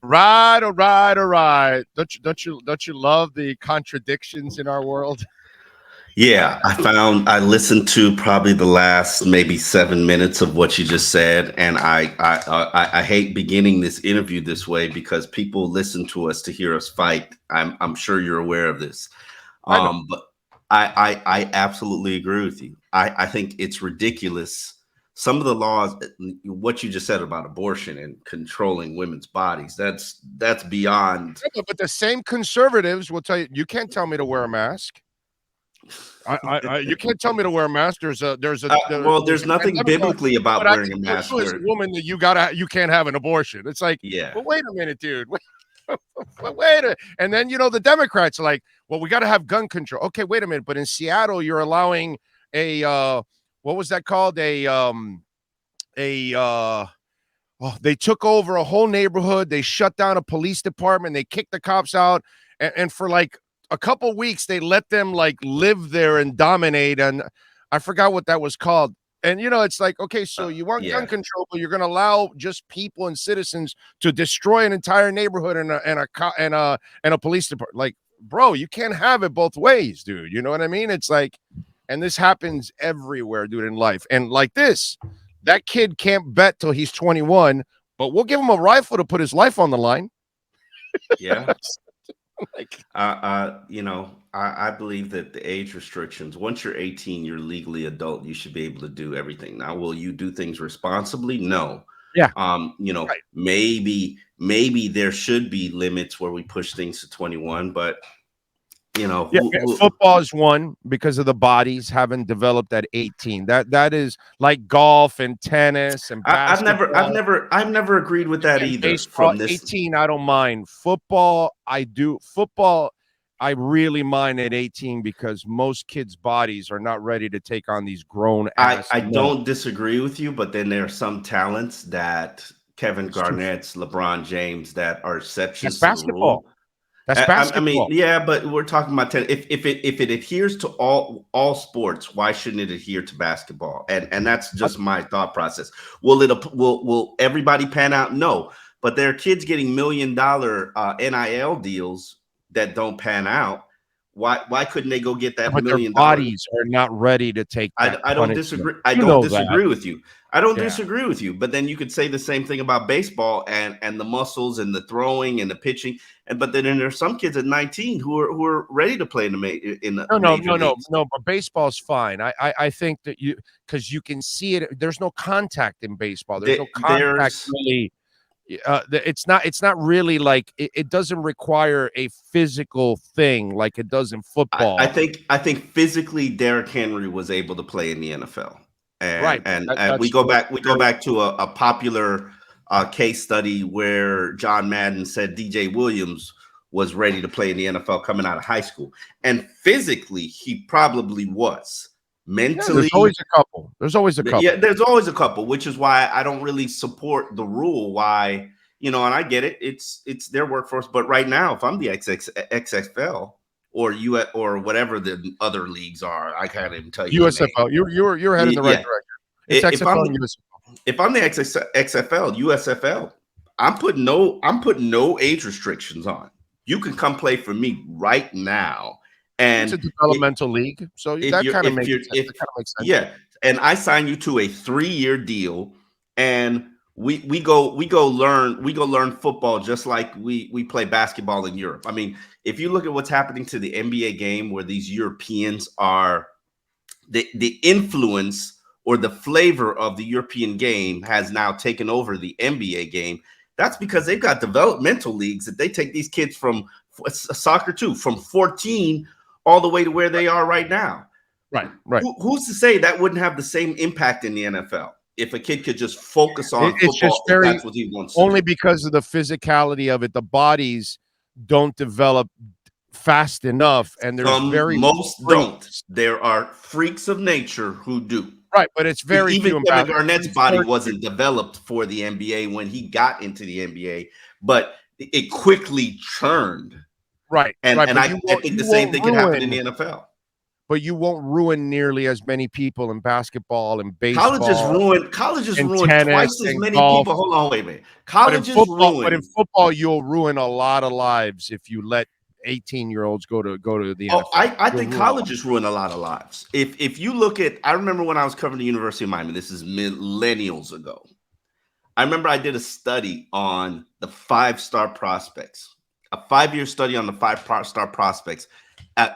Right, all right, all right. Don't you love the contradictions in our world? Yeah, I listened to probably the last maybe 7 minutes of what you just said, and I hate beginning this interview this way because people listen to us to hear us fight. I'm sure you're aware of this, I know. but I absolutely agree with you. I think it's ridiculous. Some of the laws, what you just said about abortion and controlling women's bodies, that's beyond. But the same conservatives will tell you you can't tell me to wear a mask. You can't tell me to wear a mask. Well, There's there's a nothing pandemic going, biblically but about I wearing can a tell mask. you as a Where, woman that you can't have an abortion. It's like, yeah, well, wait a minute, dude. And then the Democrats are like, well, we got to have gun control. Okay, wait a minute. But in Seattle, you're allowing a what was that called? A they took over a whole neighborhood. They shut down a police department. They kicked the cops out, and for like a couple weeks, they let them like live there and dominate. And I forgot what that was called. And it's like, okay, so you want gun yeah. control, but you're going to allow just people and citizens to destroy an entire neighborhood and a police department. Like, bro, you can't have it both ways, dude. You know what I mean? It's like, and this happens everywhere, dude, in life. And like this, that kid can't bet till he's 21, but we'll give him a rifle to put his life on the line. Yeah. Like, I believe that the age restrictions, once you're 18, you're legally adult. You should be able to do everything. Now, will you do things responsibly? No. yeah, right. Maybe there should be limits where we push things to 21, but Yeah, football is one because of the bodies haven't developed at 18. That is like golf and tennis and basketball I've never agreed with that and either. baseball. From this, 18, I don't mind. Football, I do. Football, I really mind at 18 because most kids' bodies are not ready to take on these grown ass I men. don't disagree with you, but then there are some talents that Kevin Garnett's, LeBron James, that are That's exceptions to the basketball. rule. That's I mean, basketball. yeah, but we're talking about if it adheres to all sports, why shouldn't it adhere to basketball? And that's just my thought process. Will everybody pan out? No, but there are kids getting $1 million NIL deals that don't pan out. Why couldn't they go get that But their $1 million? bodies are not ready to take that I don't punishment. disagree. I You don't know that. disagree with you. I don't Yeah. disagree with you. But then you could say the same thing about baseball and the muscles and the throwing and the pitching. But then there's some kids at 19 who are ready to play in the major leagues. No. But baseball's fine. I think that because you can see it. There's no contact in baseball. There's no contact There's really. It's not really like it doesn't require a physical thing like it does in I football. think physically Derrick Henry was able to play in the NFL. Right. And we That's go true. back to a popular case study where John Madden said DJ Williams was ready to play in the NFL coming out of high school. And physically, he probably was. Yeah, Mentally, there's always a yeah, couple. there's always a couple, which is why I don't really support the rule. Why, and I get it. It's their workforce. But right now, if I'm the XFL or or whatever the other leagues are, I can't even tell you the name. USFL. You're heading the right Yeah, direction. It's if I'm XFL and USFL. if I'm the XFL, USFL, I'm putting no age restrictions on. You can come play for me right now, It's a and developmental league, so if that you're kind of if makes you're sense. if That kind of makes sense. yeah, and I sign you to a 3-year deal, and we go learn football just like we play basketball in Europe. I mean, if you look at what's happening to the NBA game, where these Europeans are the influence or the flavor of the European game has now taken over the NBA game. That's because they've got developmental leagues that they take these kids from soccer too, from 14 all the way to where they are right now. Right. Who's to say that wouldn't have the same impact in the NFL if a kid could just focus on It's just football if very that's what he wants to only do? because of the physicality of it. The bodies don't develop fast enough, and there's very Most don't. freaks. There are freaks of nature who do. Right, but it's very Even few in Kevin basketball. Garnett's body wasn't developed for the NBA when he got into the NBA, but it quickly churned. Right, And but I think the you same won't thing could happen in ruin the NFL. but you won't ruin nearly as many people in basketball and baseball. Colleges and ruined tennis twice as and many golf. people. Hold on, wait a minute. But in Colleges football, ruined. you'll ruin a lot of lives if you let 18-year-olds go to the NFL. I think colleges ruin a lot of lives. If you look at, I remember when I was covering the University of Miami. This is millennials ago. I remember I did a study on the 5-star prospects, a 5-year study on the 5-star prospects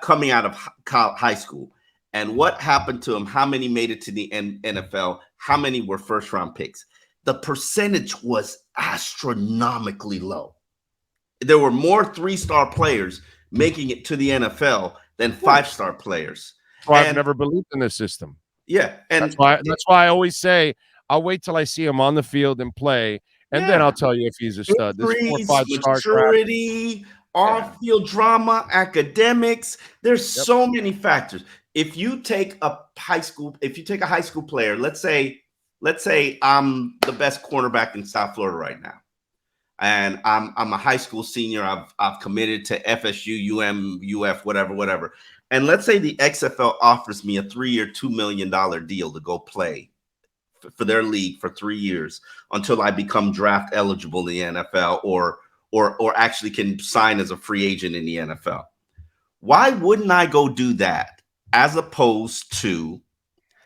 coming out of high school, and what happened to them. How many made it to the NFL? How many were first-round picks? The percentage was astronomically low. There were more 3-star players making it to the NFL than 5-star players. Well, I've never believed in this system. Yeah, and that's why I always say I'll wait till I see him on the field and play, and then I'll tell you if he's a stud. This 4 or 5-star maturity, off-field drama, academics. There's so many factors. If you take a high school player, let's say I'm the best cornerback in South Florida right now, and I'm a high school senior. I've committed to FSU, UM, UF, whatever. And let's say the XFL offers me a 3-year, $2 million deal to go play for their league for 3 years until I become draft eligible in the NFL or actually can sign as a free agent in the NFL. Why wouldn't I go do that as opposed to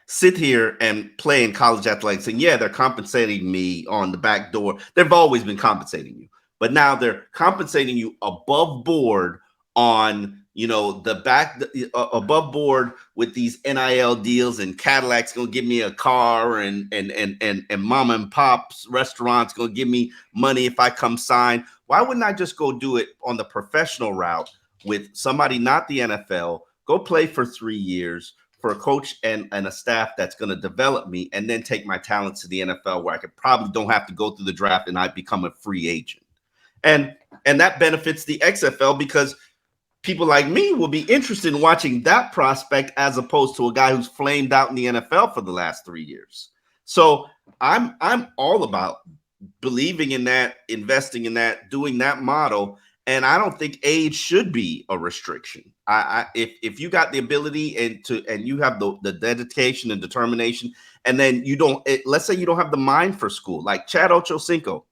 sit here and play in college athletics? And yeah, they're compensating me on the back door. They've always been compensating you, but now they're compensating you above board on, above board with these NIL deals, and Cadillac's gonna give me a car, and mom and pop's restaurants gonna give me money if I come sign. Why wouldn't I just go do it on the professional route with somebody, not the NFL, go play for 3 years for a coach and a staff that's going to develop me, and then take my talents to the NFL where I could probably don't have to go through the draft and I become a free agent. And that benefits the XFL because people like me will be interested in watching that prospect as opposed to a guy who's flamed out in the NFL for the last 3 years. So I'm all about believing in that, investing in that, doing that model. And I don't think age should be a restriction. If you got the ability and you have the dedication and determination, and then let's say you don't have the mind for school, like Chad Ochocinco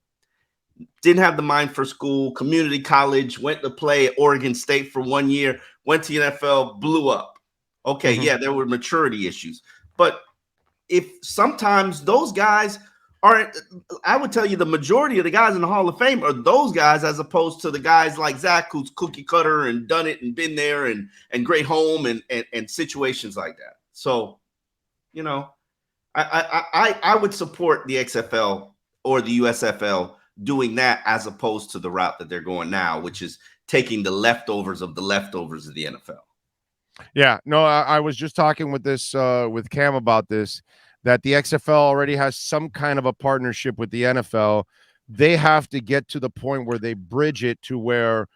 didn't have the mind for school, community college, went to play at Oregon State for 1 year, went to the NFL, blew up. Okay, yeah, there were maturity issues. But if sometimes those guys aren't, I would tell you the majority of the guys in the Hall of Fame are those guys, as opposed to the guys like Zach, who's cookie cutter and done it and been there and great home and situations like that. So, I would support the XFL or the USFL doing that as opposed to the route that they're going now, which is taking the leftovers of the NFL. Yeah, no, I was just talking with Cam about this, that the XFL already has some kind of a partnership with the NFL. They have to get to the point where they bridge it to where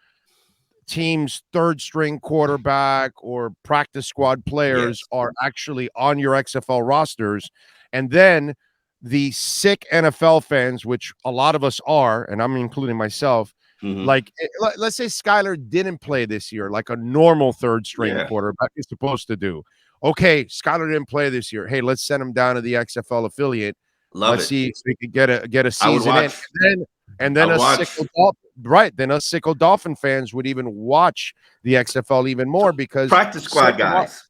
teams' third-string quarterback or practice squad players are actually on your XFL rosters. And then the sick NFL fans, which a lot of us are, and I'm including myself, like, let's say Skylar didn't play this year like a normal third-string quarterback is supposed to do. Okay, Skylar didn't play this year. Hey, let's send him down to the XFL affiliate. Let's see if we could get a season in. And then us sicko Dolphin fans would even watch the XFL even more because practice squad guys.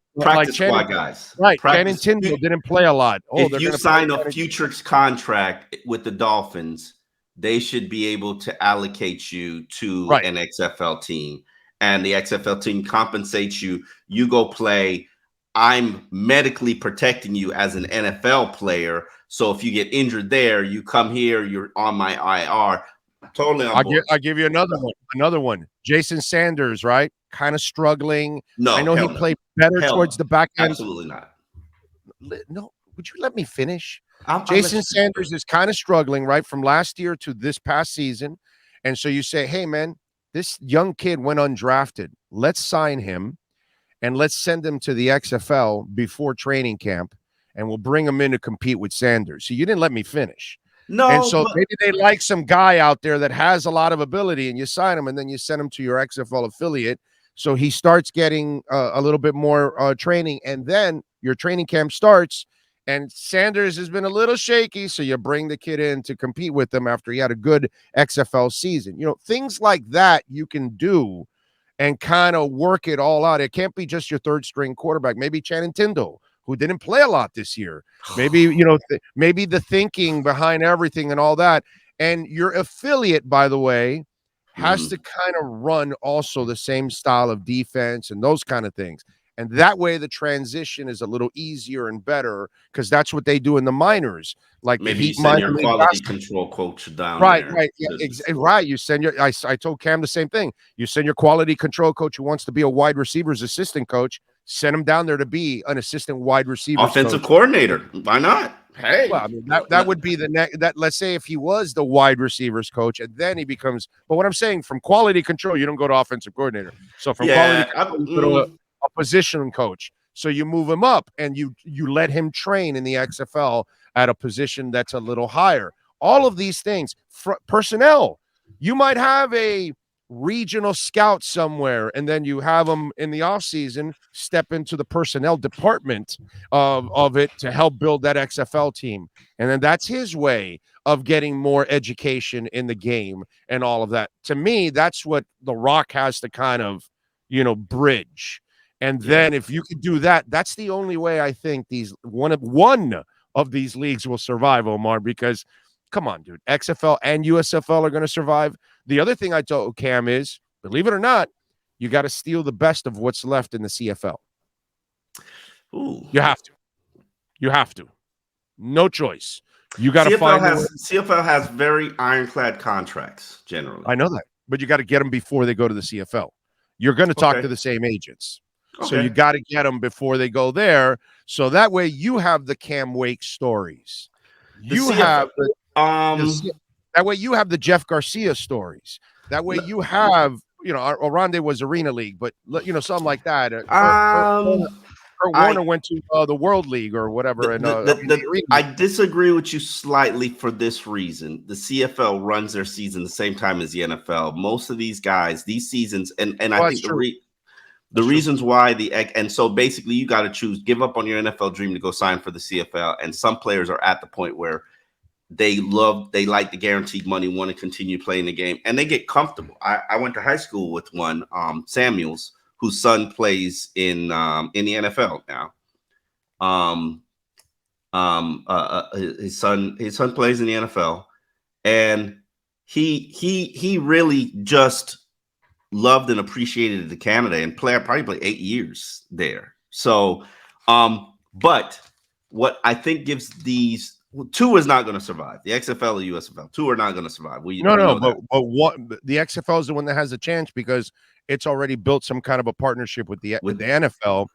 Right. Channing Tindall didn't play a lot. If you sign a futures contract with the Dolphins, they should be able to allocate you to an XFL team. And the XFL team compensates you. You go play. I'm medically protecting you as an NFL player. So if you get injured there, you come here, you're on my IR. Totally on board. I'll give you another one. Jason Sanders, right? Kind of struggling. No, I know he played better towards the back end. Absolutely not. No, would you let me finish? Jason Sanders is kind of struggling, right, from last year to this past season. And so you say, hey, man, this young kid went undrafted. Let's sign him and let's send him to the XFL before training camp, and we'll bring him in to compete with Sanders. So you didn't let me finish. No, and so maybe they like some guy out there that has a lot of ability, and you sign him, and then you send him to your XFL affiliate So he starts getting a little bit more training, and then your training camp starts. And Sanders has been a little shaky, so you bring the kid in to compete with him after he had a good XFL season. Things like that you can do and kind of work it all out. It can't be just your third string quarterback. Maybe Channing Tindall, who didn't play a lot this year. Maybe, maybe the thinking behind everything and all that. And your affiliate, by the way, has to kind of run also the same style of defense and those kind of things. And that way the transition is a little easier and better because that's what they do in the minors. Like maybe the you Heat send your minor quality control coach down right, there. right, yeah, right. You send your. I told Cam the same thing. You send your quality control coach who wants to be a wide receivers assistant coach. Send him down there to be an assistant wide receiver offensive coordinator. Why not? Hey, well, I mean, that would be the next. That let's say if he was the wide receivers coach, and then he becomes. But what I'm saying, from quality control, you don't go to offensive coordinator. So from quality control, you go to a position coach. So you move him up, and you let him train in the XFL at a position that's a little higher. All of these things, personnel. You might have a regional scout somewhere, and then you have them in the offseason step into the personnel department of it to help build that XFL team. And then that's his way of getting more education in the game and all of that. To me, that's what The Rock has to kind of, bridge. And then if you could do that, that's the only way I think one of these leagues will survive, Omar, because come on, dude, XFL and USFL are going to survive. The other thing I told Cam is, believe it or not, you got to steal the best of what's left in the CFL. Ooh. You have to. You have to. No choice. You got to find CFL has very ironclad contracts generally. I know that, but you got to get them before they go to the CFL. You're going to talk to the same agents. Okay. So you got to get them before they go there. So that way you have the Cam Wake stories. That way you have the Jeff Garcia stories. That way you have, Oronde was Arena League, but something like that. Kurt Warner went to the World League or whatever. I disagree with you slightly for this reason. The CFL runs their season the same time as the NFL. Most of these guys, these seasons, and I think the reasons why and so basically you got to choose, give up on your NFL dream to go sign for the CFL. And some players are at the point where they like the guaranteed money, want to continue playing the game, and they get comfortable. I went to high school with one, Samuels, whose son plays in the NFL now. His son plays in the NFL, and he really just loved and appreciated the Canada and probably played 8 years there. So, but what I think gives these two is not going to survive. The XFL or USFL, two are not going to survive. But what the XFL is the one that has a chance because it's already built some kind of a partnership with the NFL.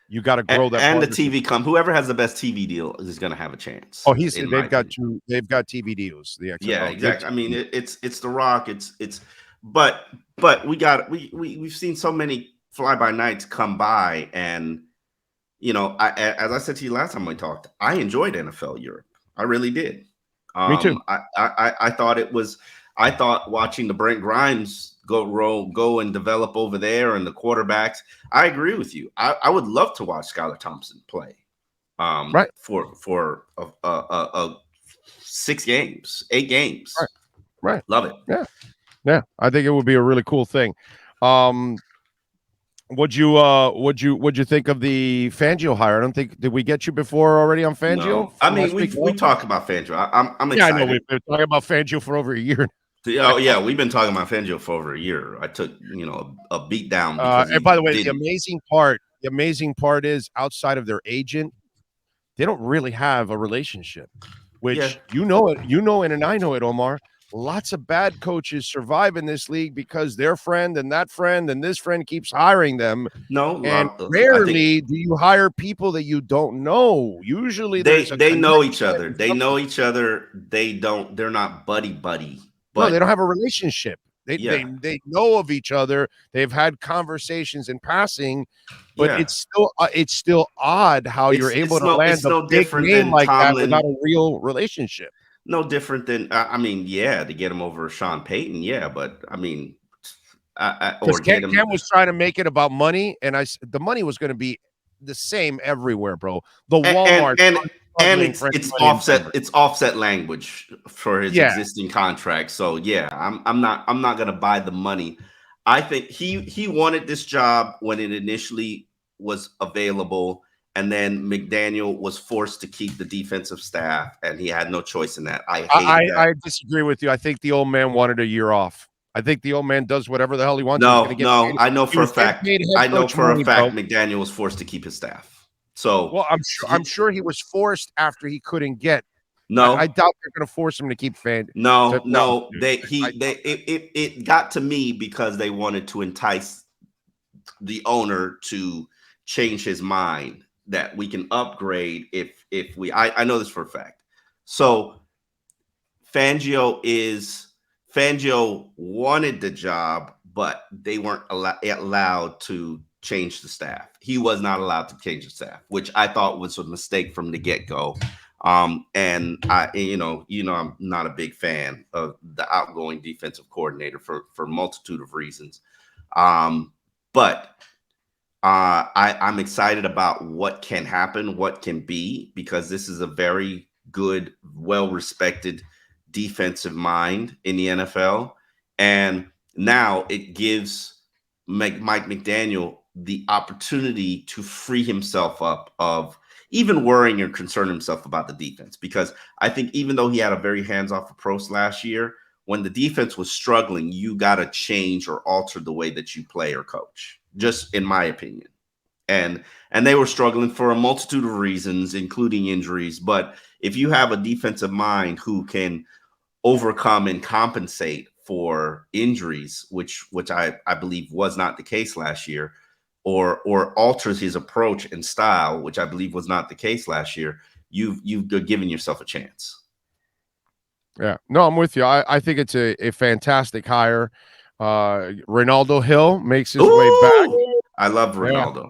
You got to grow that, and the TV whoever has the best TV deal is going to have a chance. Oh, they've got TV deals. The XFL, yeah, exactly. I mean, it's The Rock. But we've seen so many fly by nights come by, and as I said to you last time we talked, I enjoyed NFL Europe. I really did. Me too. I thought watching the Brent Grimes go and develop over there and the quarterbacks. I agree with you. I would love to watch Skylar Thompson play. Right. For 6 games, 8 games. Right. Love it. Yeah. Yeah. I think it would be a really cool thing. What'd you think of the Fangio hire? I don't think, did we get you before already on Fangio? No. I mean, we talk about Fangio. I'm excited. I know we've been talking about Fangio for over a year. Oh yeah, we've been talking about Fangio for over a year. I took a beat down. And by the way, the amazing part is outside of their agent, they don't really have a relationship. Which you know it, and I know it, Omar. Lots of bad coaches survive in this league because their friend and that friend and this friend keeps hiring them. Rarely do you hire people that you don't know. Usually they know each other. They know each other. They're not buddy. But no, they don't have a relationship. They know of each other. They've had conversations in passing, but it's still odd how you're able to land a big name like that without a real relationship. No different than to get him over Sean Payton, but I mean, Because or get him. Ken was trying to make it about money, and the money was going to be the same everywhere, bro. The Walmart and it's offset language for his Yeah. existing contract. So yeah, I'm not gonna buy the money. I think he wanted this job when it initially was available, and then McDaniel was forced to keep the defensive staff, and he had no choice in that. I disagree with you. I think the old man wanted a year off. I think the old man does whatever the hell he wants. No, I know for a fact. McDaniel was forced to keep his staff. So, well, I'm sure he was forced after he couldn't get. No, I doubt they're going to force him to keep Fangio. No. It got to me because they wanted to entice the owner to change his mind that we can upgrade if we. I know this for a fact. So Fangio wanted the job, but they weren't allowed to change the staff. He was not allowed to change the staff, which I thought was a mistake from the get-go. And I, I'm not a big fan of the outgoing defensive coordinator for a multitude of reasons. But I'm excited about what can happen, what can be, because this is a very good, well-respected defensive mind in the NFL. And now it gives Mike McDaniel the opportunity to free himself up of even worrying or concern himself about the defense. Because I think even though he had a very hands-off approach last year, when the defense was struggling, you got to change or alter the way that you play or coach, just in my opinion. And they were struggling for a multitude of reasons, including injuries. But if you have a defensive mind who can overcome and compensate for injuries, which I believe was not the case last year, or alters his approach and style, which I believe was not the case last year, you've given yourself a chance. Yeah, no, I'm with you. I think it's a fantastic hire. Ronaldo Hill makes his way back. I love Ronaldo.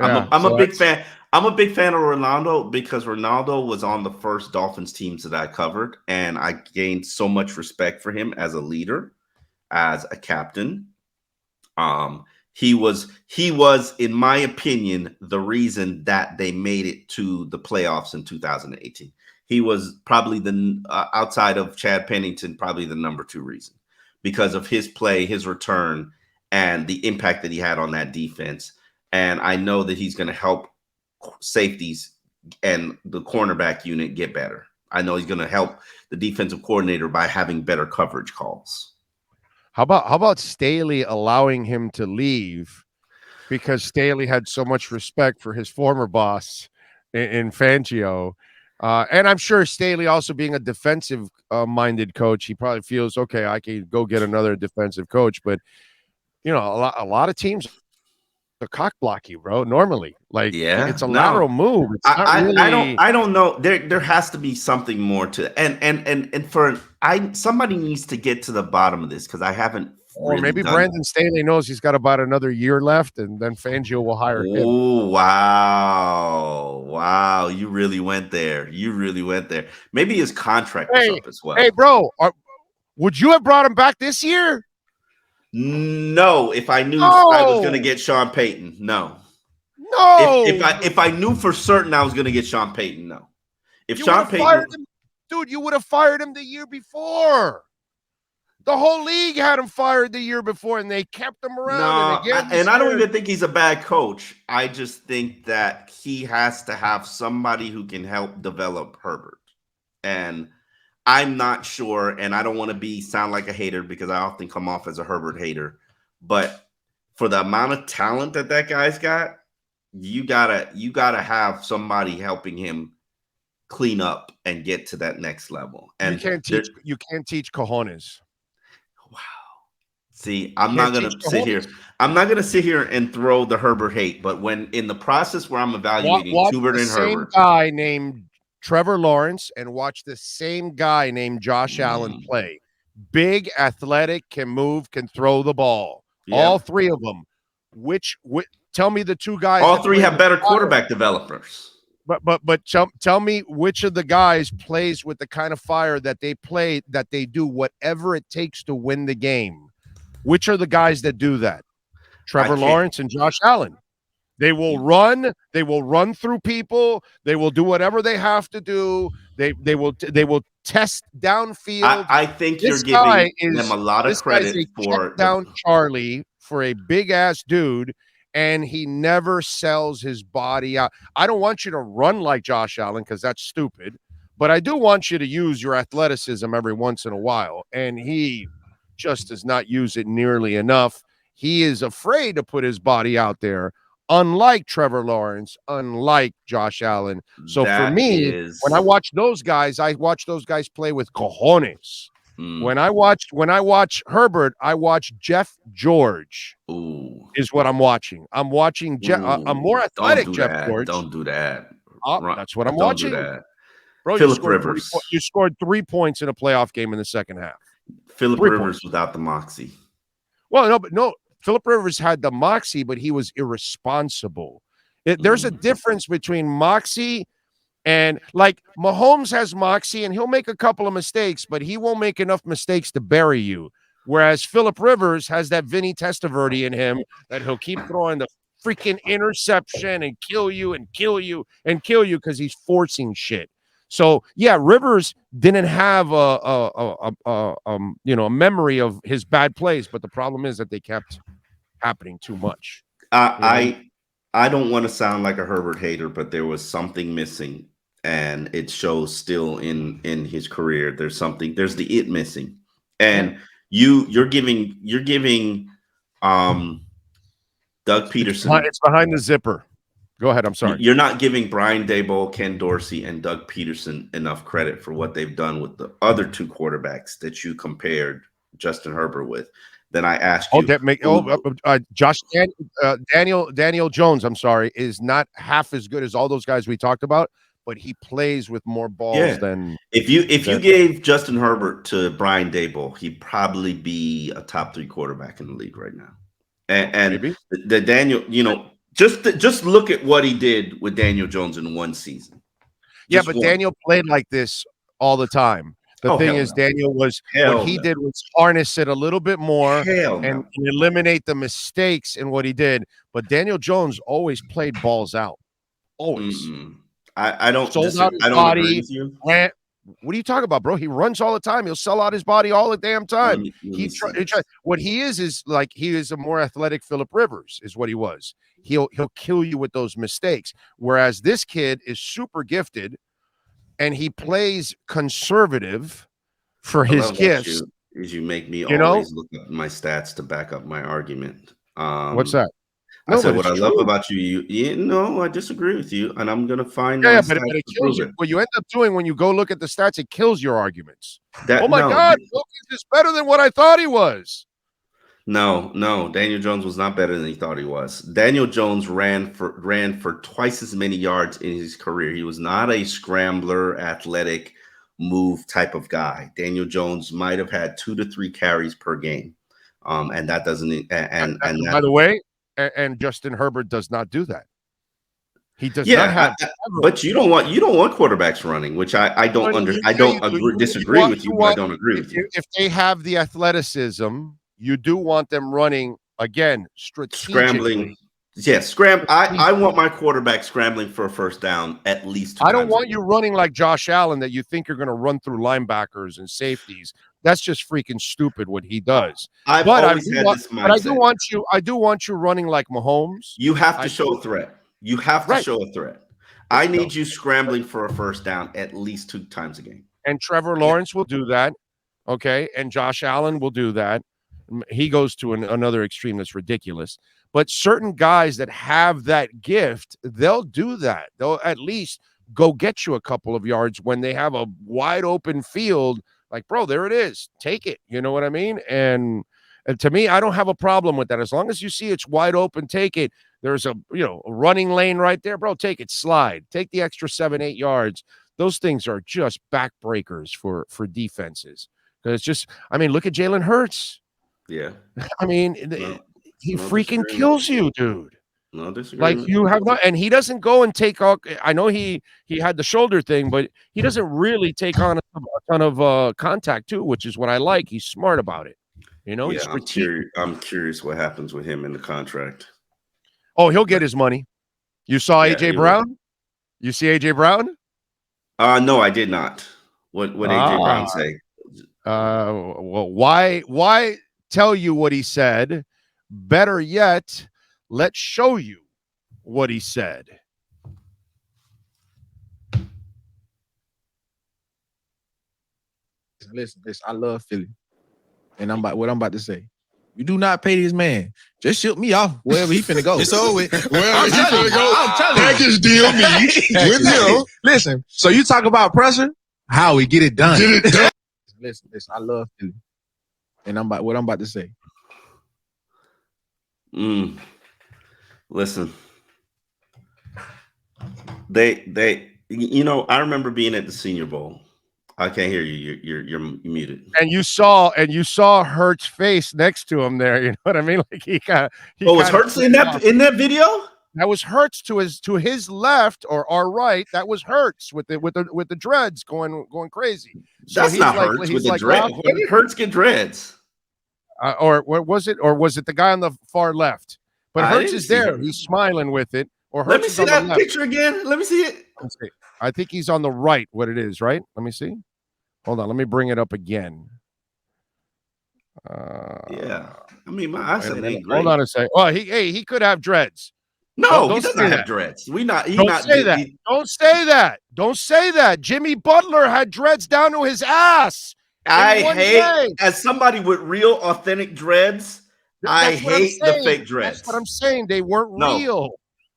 Yeah. I'm a big fan. I'm a big fan of Ronaldo because Ronaldo was on the first Dolphins teams that I covered, and I gained so much respect for him as a leader, as a captain. He was, in my opinion, the reason that they made it to the playoffs in 2018. He was probably outside of Chad Pennington, probably the number 2 reason because of his play, his return, and the impact that he had on that defense. And I know that he's going to help safeties and the cornerback unit get better. I know he's going to help the defensive coordinator by having better coverage calls. How about Staley allowing him to leave because Staley had so much respect for his former boss in Fangio. And I'm sure Staley also being a defensive minded coach, he probably feels, okay, I can go get another defensive coach. But, a lot of teams are cock block you, bro. Normally, it's a lateral move. It's not really... I don't know. There has to be something more to it. And somebody needs to get to the bottom of this because I haven't. Or maybe Brandon Staley knows he's got about another year left, and then Fangio will hire him. Oh, wow! You really went there. Maybe his contract was up as well. Hey, bro, would you have brought him back this year? No, if I knew I was going to get Sean Payton, no. If I knew for certain I was going to get Sean Payton, no. If Sean Payton, dude, you would have fired him the year before. The whole league had him fired the year before, and they kept him around. And I don't even think he's a bad coach. I just think that he has to have somebody who can help develop Herbert. And I'm not sure, and I don't want to sound like a hater because I often come off as a Herbert hater. But for the amount of talent that guy's got, you gotta have somebody helping him clean up and get to that next level. And you can't teach cojones. Wow. See, I'm not gonna sit here and throw the Herbert hate, but when in the process where I'm evaluating Hubert and Herbert, same guy named Trevor Lawrence and watch the same guy named Josh Allen play. Big, athletic, can move, can throw the ball. Yep. All 3 of them. Which tell me the 2 guys. All 3 have better quarterback developers. But tell me which of the guys plays with the kind of fire that they play, that they do whatever it takes to win the game. Which are the guys that do that? Trevor can't. Lawrence and Josh Allen. They will run. They will run through people. They will do whatever they have to do. They will test downfield. I think you're This guy giving them a lot of this guy's credit a for check down Charlie, for a big ass dude, and he never sells his body out. I don't want you to run like Josh Allen because that's stupid, but I do want you to use your athleticism every once in a while, and he just does not use it nearly enough. He is afraid to put his body out there, unlike Trevor Lawrence, unlike Josh Allen. So for me, when I watch those guys play with cojones. When I watch Herbert, I watch Jeff George. Is what I'm watching. I'm watching a more athletic Jeff George. Don't do that. That's what I'm watching. Don't do that. Bro, Phillip Rivers. You scored 3 points in a playoff game in the second half. Phillip Rivers without the moxie. Well, no. Phillip Rivers had the moxie, but he was irresponsible. There's a difference between moxie and, like, Mahomes has moxie, and he'll make a couple of mistakes, but he won't make enough mistakes to bury you. Whereas Phillip Rivers has that Vinny Testaverde in him that he'll keep throwing the freaking interception and kill you and kill you and kill you because he's forcing shit. So yeah, Rivers didn't have a memory of his bad plays, but the problem is that they kept happening too much. I don't want to sound like a Herbert hater, but there was something missing, and it shows still in his career. There's the it missing, and you're giving Doug Peterson. It's behind the zipper. Go ahead. I'm sorry. You're not giving Brian Daboll, Ken Dorsey, and Doug Peterson enough credit for what they've done with the other two quarterbacks that you compared Justin Herbert with. Then I asked you. Daniel Jones, I'm sorry, is not half as good as all those guys we talked about, but he plays with more balls than. If you gave Justin Herbert to Brian Daboll, he'd probably be a top 3 quarterback in the league right now. And the Daniel, just look at what he did with Daniel Jones in one season. Daniel played like this all the time. The thing is, Daniel was what he did was harness it a little bit more and eliminate the mistakes in what he did. But Daniel Jones always played balls out. Always. I don't agree with you. What are you talking about, bro? He runs all the time. He'll sell out his body all the damn time. What he is like he is a more athletic Phillip Rivers, is what he was. He'll kill you with those mistakes. Whereas this kid is super gifted, and he plays conservative for his gifts. You make me always look at my stats to back up my argument. What's that? I said what I love about you. I disagree with you, and I'm gonna find. But it kills you. What you end up doing when you go look at the stats, it kills your arguments. God, Wilkins is better than what I thought he was. No, Daniel Jones was not better than he thought he was. Daniel Jones ran for twice as many yards in his career. He was not a scrambler, athletic move type of guy. Daniel Jones might have had 2 to 3 carries per game, and that doesn't. And by the way. And Justin Herbert does not do that. He does not have. But you don't want quarterbacks running, which I don't disagree with you. But I don't agree with you. If they have the athleticism, you do want them running again, strategically. Scrambling. Yes, I want my quarterback scrambling for a first down at least 2 I don't want you running like Josh Allen that you think you're going to run through linebackers and safeties. That's just freaking stupid what he does. I do want you running like Mahomes. You have to show a threat. You have to show a threat. I need you scrambling for a first down at least 2 times a game. And Trevor Lawrence will do that. Okay. And Josh Allen will do that. He goes to another extreme that's ridiculous. But certain guys that have that gift, they'll do that. They'll at least go get you a couple of yards when they have a wide open field. Like, bro, there it is. Take it. You know what I mean? And to me, I don't have a problem with that. As long as you see it's wide open, take it. There's a running lane right there, bro. Take it. Slide. Take the extra 7-8 yards. Those things are just backbreakers for defenses. Because it's just, look at Jalen Hurts. Yeah. He freaking kills you, dude. No disagreement. Like you have not, and he doesn't go and take off. I know he had the shoulder thing, but he doesn't really take on a ton of contact too, which is what I like. He's smart about it. You know, Yeah, strategic. I'm curious what happens with him in the contract. Oh, he'll get his money. You saw AJ Brown? Will. You see AJ Brown? No, I did not. What AJ Brown say? Well, why tell you what he said? Better yet, let's show you what he said. Listen, I love Philly. And what I'm about to say. You do not pay this man. Just ship me off wherever he finna go. It's over with. Wherever he finna go. I'm telling you. Package deal me with him. Listen, so you talk about pressure? How we get it done. Get it done. Listen, I love Philly. And what I'm about to say. Listen. They you know, I remember being at the Senior Bowl. I can't hear you. You're muted. And you saw Hurt's face next to him there. You know what I mean? Like was Hurts in that video? That was Hurts to his left or our right. That was Hurts with the dreads going crazy. So that's not Hurts with the dreads. When did Hurts get dreads? Or what was it? Or was it the guy on the far left? But Hurts is there. He's smiling with it. Or Hurts let me see that picture again. Let me see it. Let's see. I think he's on the right. What it is, right? Let me see. Hold on. Let me bring it up again. Yeah. I mean, my eyesight ain't great. Hold on a second. Well, he could have dreads. No, he doesn't have dreads. Don't say that. Don't say that. Jimmy Butler had dreads down to his ass. As somebody with real authentic dreads, I hate the fake dreads. That's what I'm saying. They weren't real.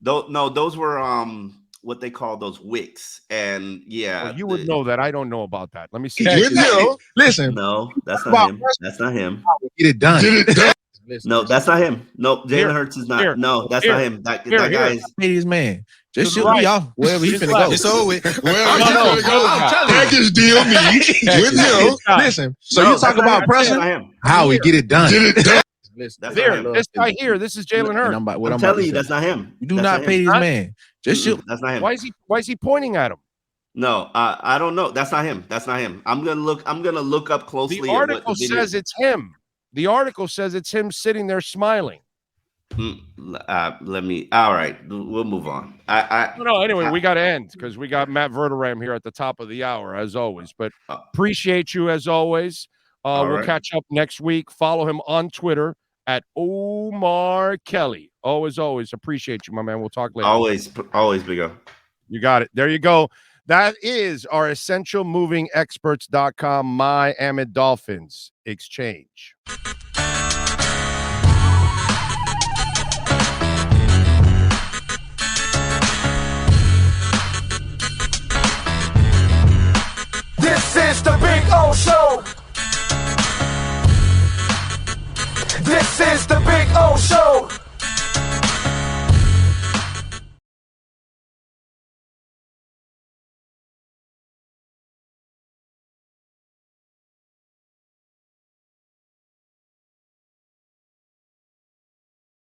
Those were what they call those wicks. And yeah, well, you would know that. I don't know about that. Let me see. Listen. No, that's not him. That's not him. Get it done. Get it done. No, that's not him. No, Jalen Hurts is not. No, that's not him. That guy is. Pay this man. Just shoot me off wherever he finna go. It's over with. Wherever he finna go. Package deal me with him. Listen, so you talk about pressure? How we get it done. Get it done. This guy here, this is Jalen Hurts. I'm telling you, that's not him. You do not pay this man. Just shoot. That's not him. Why is he pointing at him? No, I don't know. That's not him. That's not him. I'm gonna look up closely. The article says it's him. The article says it's him sitting there smiling. Let me. All right, we'll move on. Anyway, we got to end because we got Matt Verderam here at the top of the hour as always. But appreciate you as always. We'll catch up next week. Follow him on Twitter at Omar Kelly. Always appreciate you, my man. We'll talk later. Always, big up. You got it. There you go. That is our essentialmovingexperts.com Miami Dolphins exchange. This is the Big O Show. This is the Big O Show.